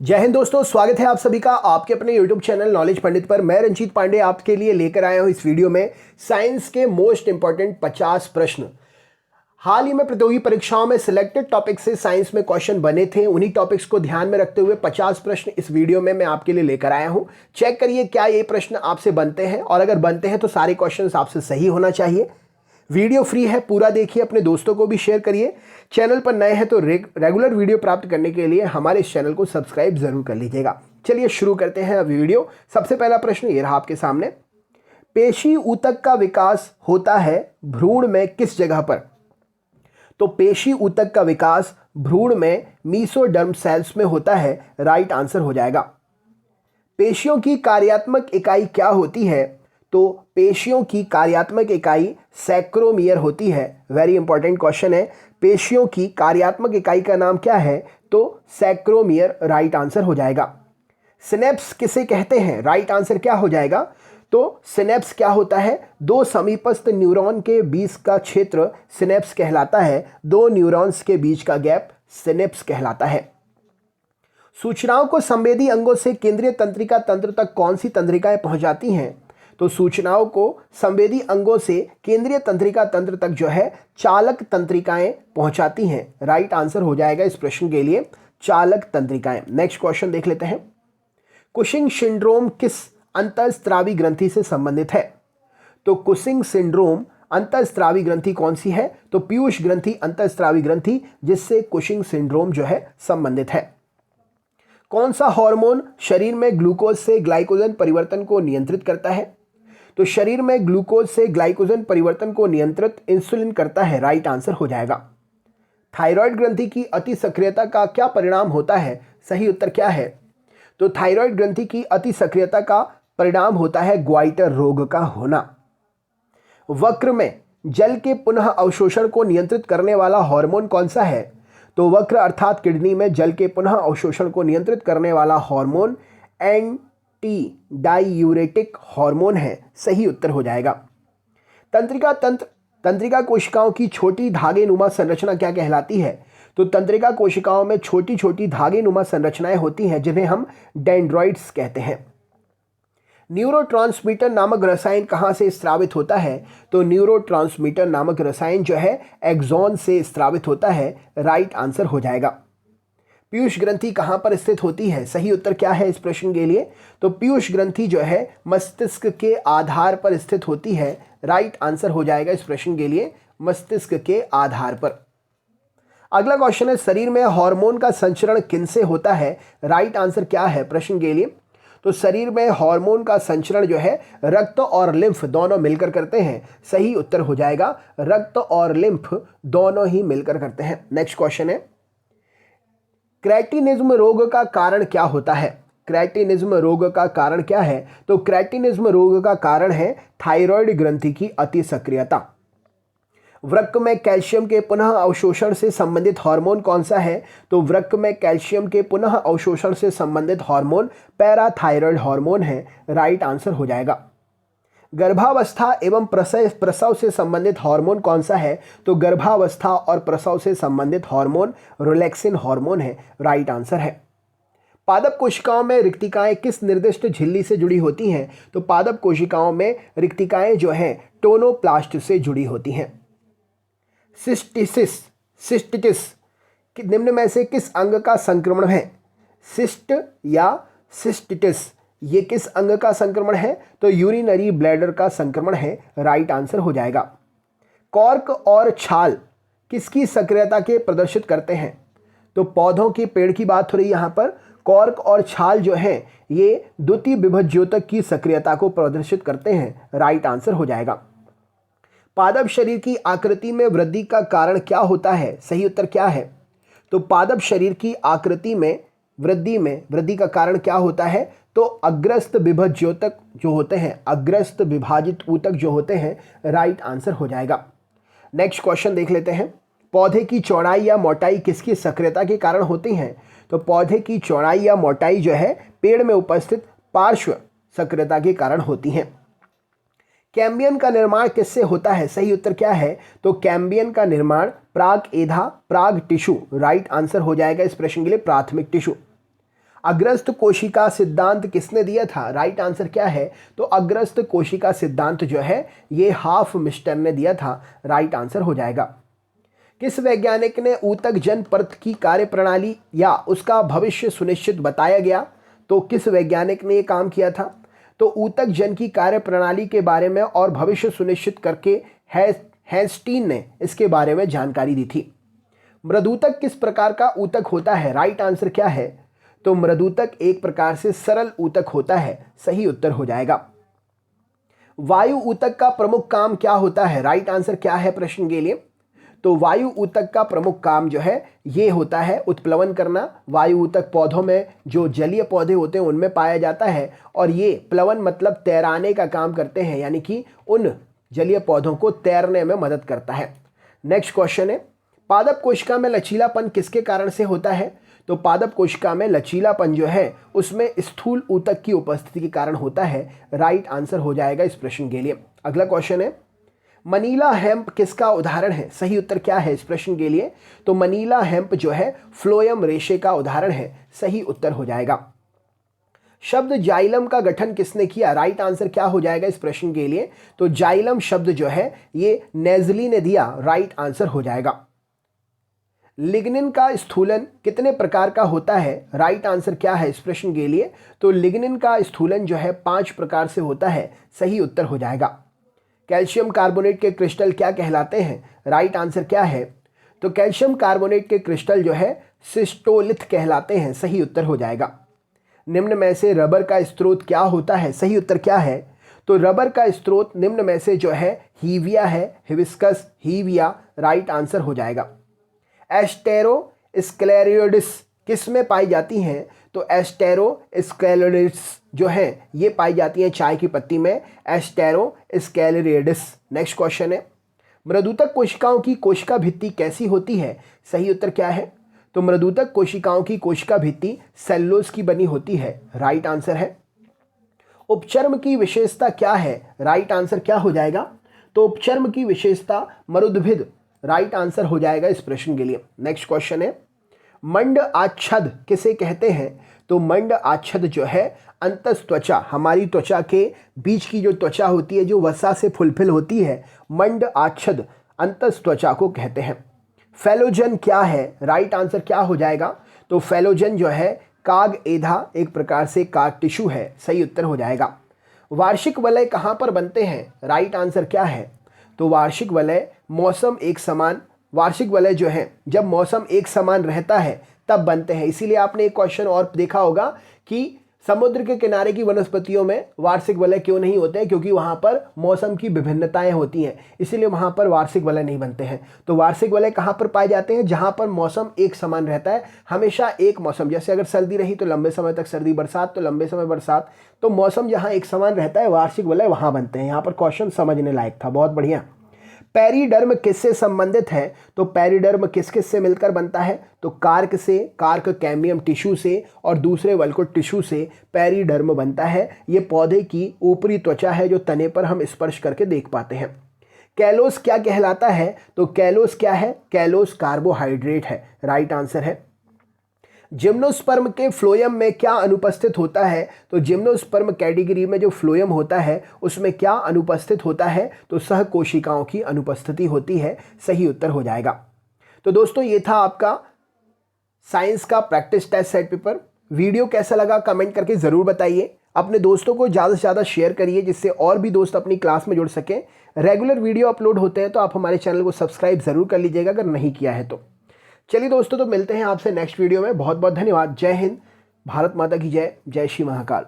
जय हिंद दोस्तों, स्वागत है आप सभी का आपके अपने YouTube चैनल नॉलेज पंडित पर। मैं रंजीत पांडे आपके लिए लेकर आया हूं इस वीडियो में साइंस के मोस्ट इंपॉर्टेंट 50 प्रश्न। हाल ही में प्रतियोगी परीक्षाओं में सिलेक्टेड टॉपिक से साइंस में क्वेश्चन बने थे। उन्हीं टॉपिक्स को ध्यान में रखते हुए 50 प्रश्न इस वीडियो में मैं आपके लिए लेकर आया हूं। चेक करिए क्या ये प्रश्न आपसे बनते हैं, और अगर बनते हैं तो सारे क्वेश्चन आपसे सही होना चाहिए। वीडियो फ्री है, पूरा देखिए, अपने दोस्तों को भी शेयर करिए। चैनल पर नए हैं तो रेगुलर वीडियो प्राप्त करने के लिए हमारे इस चैनल को सब्सक्राइब जरूर कर लीजिएगा। चलिए शुरू करते हैं अभी वीडियो। सबसे पहला प्रश्न ये रहा आपके सामने। पेशी ऊतक का विकास होता है भ्रूण में किस जगह पर? तो पेशी ऊतक का विकास भ्रूण में मीसोडर्म सेल्स में होता है। राइट आंसर हो जाएगा। पेशियों की कार्यात्मक इकाई क्या होती है? तो पेशियों की कार्यात्मक इकाई सैक्रोमियर होती है। वेरी इंपॉर्टेंट क्वेश्चन है। पेशियों की कार्यात्मक इकाई का नाम क्या है? तो सैक्रोमियर राइट आंसर हो जाएगा। सिनेप्स किसे कहते हैं? राइट आंसर क्या हो जाएगा? तो सिनेप्स क्या होता है? दो समीपस्थ न्यूरॉन के बीच का क्षेत्र सिनेप्स कहलाता है। दो न्यूरॉन्स के बीच का गैप सिनेप्स कहलाता है। सूचनाओं को संवेदी अंगों से केंद्रीय तंत्रिका तंत्र तक कौन सी तंत्रिकाएं पहुंचाती हैं? तो सूचनाओं को संवेदी अंगों से केंद्रीय तंत्रिका तंत्र तक जो है चालक तंत्रिकाएं पहुंचाती हैं। राइट आंसर हो जाएगा इस प्रश्न के लिए चालक तंत्रिकाएं। नेक्स्ट क्वेश्चन देख लेते हैं। कुशिंग सिंड्रोम किस अंतःस्रावी ग्रंथि से संबंधित है? तो कुशिंग सिंड्रोम अंतःस्रावी ग्रंथि कौन सी है? तो पीयूष ग्रंथि अंतःस्रावी ग्रंथि, जिससे कुशिंग सिंड्रोम जो है संबंधित है। कौन सा हार्मोन शरीर में ग्लूकोज से ग्लाइकोजन परिवर्तन को नियंत्रित करता है? तो शरीर में ग्लूकोज से ग्लाइकोजन परिवर्तन को नियंत्रित इंसुलिन करता है। राइट आंसर हो जाएगा। थायराइड ग्रंथि की अति सक्रियता का क्या परिणाम होता है? सही उत्तर क्या है? तो थायराइड ग्रंथि की अति सक्रियता का परिणाम होता है ग्वाइटर रोग का होना। वक्र में जल के पुनः अवशोषण को नियंत्रित करने वाला हार्मोन कौन सा है? तो वक्र अर्थात किडनी में जल के पुनः अवशोषण को नियंत्रित करने वाला हार्मोन डाईयूरेटिक हार्मोन है। सही उत्तर हो जाएगा। तंत्रिका कोशिकाओं की छोटी धागेनुमा संरचना क्या कहलाती है? तो तंत्रिका कोशिकाओं में छोटी छोटी धागेनुमा संरचनाएं होती हैं, जिन्हें हम डेंड्रॉइड्स कहते हैं। न्यूरोट्रांसमीटर नामक रसायन कहां से स्रावित होता है? तो न्यूरोट्रांसमीटर नामक रसायन जो है एक्सॉन से स्रावित होता है। राइट आंसर हो जाएगा। पीयूष ग्रंथि कहां पर स्थित होती है? सही उत्तर क्या है इस प्रश्न के लिए? तो पीयूष ग्रंथि जो है मस्तिष्क के आधार पर स्थित होती है। राइट आंसर हो जाएगा इस प्रश्न के लिए मस्तिष्क के आधार पर। अगला क्वेश्चन है, शरीर में हार्मोन का संचरण किनसे होता है? राइट आंसर क्या है प्रश्न के लिए? तो शरीर में हार्मोन का संचरण जो है रक्त और लिम्फ दोनों मिलकर करते हैं। सही उत्तर हो जाएगा, रक्त और लिम्फ दोनों ही मिलकर करते हैं। नेक्स्ट क्वेश्चन है, क्रेटिनिज्म रोग का कारण क्या होता है? क्रेटिनिज्म रोग का कारण क्या है? तो क्रेटिनिज्म रोग का कारण है थायराइड ग्रंथि की अति सक्रियता। वृक्क में कैल्शियम के पुनः अवशोषण से संबंधित हार्मोन कौन सा है? तो वृक्क में कैल्शियम के पुनः अवशोषण से संबंधित हार्मोन पैराथायराइड हार्मोन है। राइट आंसर हो जाएगा। गर्भावस्था एवं प्रसव से संबंधित हार्मोन कौन सा है? तो गर्भावस्था और प्रसव से संबंधित हार्मोन रिलैक्सिन हार्मोन है। राइट आंसर है। पादप कोशिकाओं में रिक्तिकाएं किस निर्दिष्ट झिल्ली से जुड़ी होती हैं? तो पादप कोशिकाओं में रिक्तिकाएं जो हैं टोनोप्लास्ट से जुड़ी होती हैं। सिस्टिटिस निम्न में से किस अंग का संक्रमण है? सिस्ट या सिस्टिटिस ये किस अंग का संक्रमण है? तो यूरिनरी ब्लैडर का संक्रमण है। राइट आंसर हो जाएगा। कॉर्क और छाल किसकी सक्रियता के प्रदर्शित करते हैं? तो पौधों के पेड़ की बात हो रही है यहाँ पर। कॉर्क और छाल जो है ये द्वितीय विभज्योतक की सक्रियता को प्रदर्शित करते हैं। राइट आंसर हो जाएगा। पादप शरीर की आकृति में वृद्धि का कारण क्या होता है? सही उत्तर क्या है? तो पादप शरीर की आकृति में वृद्धि का कारण क्या होता है? तो अग्रस्त विभज्योतक जो होते हैं, अग्रस्त विभाजित ऊतक जो होते हैं। राइट आंसर हो जाएगा। नेक्स्ट क्वेश्चन देख लेते हैं। पौधे की चौड़ाई या मोटाई किसकी सक्रियता के कारण होती हैं? तो पौधे की चौड़ाई या मोटाई जो है पेड़ में उपस्थित पार्श्व सक्रियता के कारण होती हैं। कैम्बियन का निर्माण किससे होता है? सही उत्तर क्या है? तो कैम्बियन का निर्माण प्राग एधा प्राग टिश्यू। राइट आंसर हो जाएगा इस प्रश्न के लिए प्राथमिक टिश्यू। अग्रस्त कोशिका सिद्धांत किसने दिया था? राइट आंसर क्या है? तो अग्रस्त कोशिका सिद्धांत जो है ये हॉफमस्टर ने दिया था। राइट आंसर हो जाएगा। किस वैज्ञानिक ने ऊतक जन परत की कार्यप्रणाली या उसका भविष्य सुनिश्चित बताया गया? तो किस वैज्ञानिक ने ये काम किया था? तो ऊतक जन की कार्यप्रणाली के बारे में और भविष्य सुनिश्चित करके हैंस्टीन ने इसके बारे में जानकारी दी थी। मृदूतक किस प्रकार का ऊतक होता है? राइट आंसर क्या है? तो मृदूतक एक प्रकार से सरल ऊतक होता है। सही उत्तर हो जाएगा। वायु ऊतक का प्रमुख काम क्या होता है? राइट आंसर क्या है प्रश्न के लिए? तो वायु ऊतक का प्रमुख काम जो है ये होता है उत्प्लवन करना। वायु ऊतक पौधों में जो जलीय पौधे होते हैं उनमें पाया जाता है और ये प्लवन मतलब तैराने का काम करते हैं, यानी कि उन जलीय पौधों को तैरने में मदद करता है। नेक्स्ट क्वेश्चन है, पादप कोशिका में लचीलापन किसके कारण से होता है? तो पादप कोशिका में लचीलापन जो है उसमें स्थूल ऊतक की उपस्थिति के कारण होता है। राइट आंसर हो जाएगा इस प्रश्न के लिए। अगला क्वेश्चन है, मनीला हेम्प किसका उदाहरण है? सही उत्तर क्या है इस प्रश्न के लिए? तो मनीला हेम्प जो है फ्लोएम रेशे का उदाहरण है। सही उत्तर हो जाएगा। शब्द जाइलम का गठन किसने किया? राइट आंसर क्या हो जाएगा इस प्रश्न के लिए? तो जाइलम शब्द जो है ये नेजली ने दिया। राइट आंसर हो जाएगा। लिग्निन का स्थूलन कितने प्रकार का होता है? राइट आंसर क्या है इस प्रश्न के लिए? तो लिग्निन का स्थूलन जो है 5 प्रकार से होता है। सही उत्तर हो जाएगा। कैल्शियम कार्बोनेट के क्रिस्टल क्या कहलाते हैं? राइट आंसर क्या है? तो कैल्शियम कार्बोनेट के क्रिस्टल जो है सिस्टोलिथ कहलाते हैं। सही उत्तर हो जाएगा। निम्न में से रबर का स्रोत क्या होता है? सही उत्तर क्या है? तो रबर का स्रोत निम्न में से जो है हीविया है, हिबिस्कस, हीविया। राइट आंसर हो जाएगा। एस्टेरोस्क्लेरोइड्स किस में पाई जाती हैं? तो एस्टेरोस्क्लेरोइड्स जो है ये पाई जाती हैं चाय की पत्ती में, एस्टेरोस्क्लेरोइड्स। नेक्स्ट क्वेश्चन है, मृदूतक कोशिकाओं की कोशिका भित्ति कैसी होती है? सही उत्तर क्या है? तो मृदूतक कोशिकाओं की कोशिका भित्ति सेल्यूलोज की बनी होती है। राइट आंसर है। उपचर्म की विशेषता क्या है? राइट आंसर क्या हो जाएगा? तो उपचर्म की विशेषता मरुद्भिद। राइट आंसर हो जाएगा इस प्रश्न के लिए। नेक्स्ट क्वेश्चन है, मंड आच्छद किसे कहते हैं? तो मंड आच्छद जो है अंतस्त्वचा, हमारी त्वचा के बीच की जो त्वचा होती है जो वसा से फुलफिल होती है, मंड आच्छद अंतस्त्वचा को कहते हैं। फेलोजन क्या है? राइट आंसर क्या हो जाएगा? तो फेलोजन जो है काग एधा, एक प्रकार से काग टिश्यू है। सही उत्तर हो जाएगा। वार्षिक वलय कहाँ पर बनते हैं? राइट आंसर क्या है? तो वार्षिक वलय मौसम एक समान, वार्षिक वलय जो है जब मौसम एक समान रहता है तब बनते हैं। इसीलिए आपने एक क्वेश्चन और देखा होगा कि समुद्र के किनारे की वनस्पतियों में वार्षिक वलय क्यों नहीं होते हैं? क्योंकि वहाँ पर मौसम की विभिन्नताएं होती हैं, इसीलिए वहाँ पर वार्षिक वलय नहीं बनते हैं। तो वार्षिक वलय कहाँ पर पाए जाते हैं? जहाँ पर मौसम एक समान रहता है, हमेशा एक मौसम। जैसे अगर सर्दी रही तो लंबे समय तक सर्दी, बरसात तो लंबे समय बरसात, तो मौसम जहाँ एक समान रहता है वार्षिक वलय वहाँ बनते हैं। यहाँ पर क्वेश्चन समझने लायक था, बहुत बढ़िया। पेरिडर्म किससे संबंधित है? तो पेरिडर्म किस किस से मिलकर बनता है? तो कार्क से, कार्क कैम्बियम टिश्यू से और दूसरे वल्कुट टिश्यू से पेरिडर्म बनता है। ये पौधे की ऊपरी त्वचा है जो तने पर हम स्पर्श करके देख पाते हैं। कैलोस क्या कहलाता है? तो कैलोस क्या है? कैलोस कार्बोहाइड्रेट है। राइट आंसर है। जिम्नोस्पर्म के फ्लोएम में क्या अनुपस्थित होता है? तो जिम्नोस्पर्म कैटेगरी में जो फ्लोएम होता है उसमें क्या अनुपस्थित होता है? तो सहकोशिकाओं की अनुपस्थिति होती है। सही उत्तर हो जाएगा। तो दोस्तों ये था आपका साइंस का practice test set paper. Video कैसा लगा कमेंट करके ज़रूर बताइए। अपने दोस्तों को ज़्यादा से ज़्यादा शेयर करिए जिससे और भी दोस्त अपनी क्लास में जुड़ सकें। रेगुलर वीडियो अपलोड होते हैं तो आप हमारे चैनल को सब्सक्राइब ज़रूर कर लीजिएगा अगर नहीं किया है तो। चलिए दोस्तों, तो मिलते हैं आपसे नेक्स्ट वीडियो में। बहुत बहुत धन्यवाद। जय हिंद, भारत माता की जय, जय श्री महाकाल।